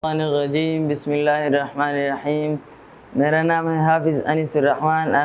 الرجیم بسم اللہ الرحمن الرحیم۔ میرا نام ہے حافظ انیس الرحمن،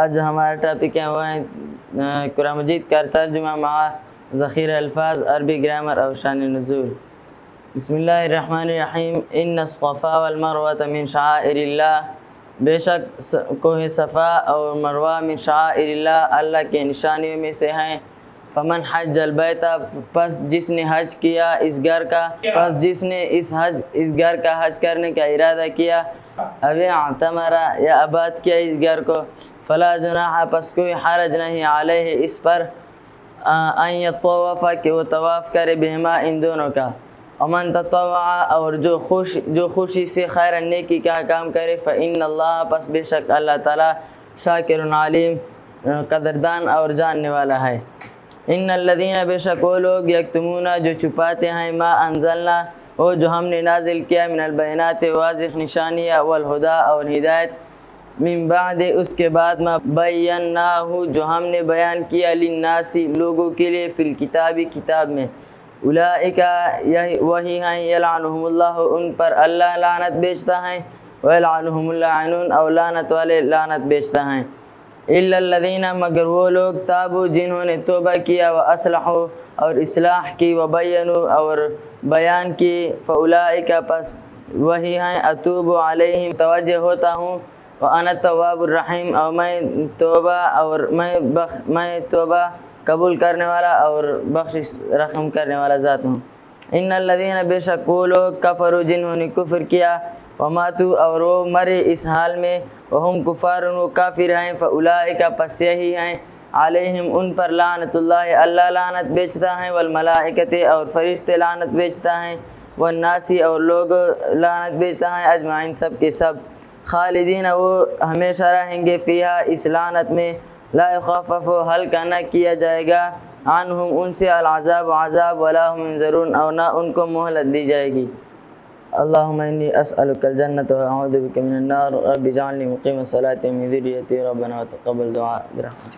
آج جو ہمارا ٹاپک ہے وہ ہے قرآن مجید کا ترجمہ مع ذخیرہ الفاظ، عربی گرامر اور شان نزول۔ بسم اللہ الرحمن الرحیم۔ ان الصفا والمروۃ من شعائر اللہ، بے شک کوہ صفا اور مروہ من شعائر اللہ، اللہ کے نشانیوں میں سے ہیں۔ فمن حج البیت، پس جس نے حج کیا اس گھر کا، اس گھر کا حج کرنے کا ارادہ کیا، او اعتمر یا آباد کیا اس گھر کو، فلا جناح، پس کوئی حرج نہیں علیہ اس پر، ان یطوف، کہ وہ طواف کرے، بہما ان دونوں کا، ومن تطوع، اور جو خوشی سے خیر نیکی کا کام کرے، فإن اللہ، پس بے شک اللہ تعالی، شاکر علیم، قدردان اور جاننے والا ہے۔ ان الذین، بے شک وہ لوگ، یکتمون، جو چھپاتے ہیں، ما انزلنا، وہ جو ہم نے نازل کیا، من البینات، واضح نشانیاں، والہدا، اور ہدایت، من بعد، اس کے بعد، ما بیناہ، جو ہم نے بیان کیا، للناس، لوگوں کے لیے، فی الکتاب، کتاب میں، اولئک، وہی ہیں، یلعنہم اللہ، ان پر اللہ لعنت بیچتا ہے، ویلعنہم اللاعنون، اور لعنت والے لعنت بیچتا ہیں۔ الا الذین، مگر وہ لوگ، تابوا، جنہوں نے توبہ کیا، واصلحوا، اور اصلاح کی، وبینوا، اور بیان کی، فاولئک، پس وہی ہیں، اتوب علیہم، توجہ ہوتا ہوں، وانا التواب الرحیم، اور میں توبہ قبول کرنے والا اور بخشش رحم کرنے والا ذات ہوں۔ ان الذین، بے شک وہ لوگ، کفروا، جنہوں نے کفر کیا، وماتوا، اور وہ مرے اس حال میں، وہم کفار، وہ کافر ہیں، فاولئک، پس یہی ہیں، علیہم، ان پر، لعنت اللہ، اللہ لعنت بیچتا ہے، والملائکۃ، اور فرشتے لعنت بیچتا ہیں، والناس، اور لوگ لعنت بیچتا ہے، اجمعین، سب کے سب، خالدین، وہ ہمیشہ رہیں گے، فیہا، اس لعنت میں، لا یخفف، ہلکا نہ کیا جائے گا، عنہم، ان سے، العذاب، عذاب، ولا ہم ینظرون، اور نہ ان کو مہلت دی جائے گی۔ اللہم انی اسألک الجنۃ واعوذ بک من النار، رب اجعلنی مقیم الصلاۃ من ذریتی، ربنا وتقبل دعاء برحمتک۔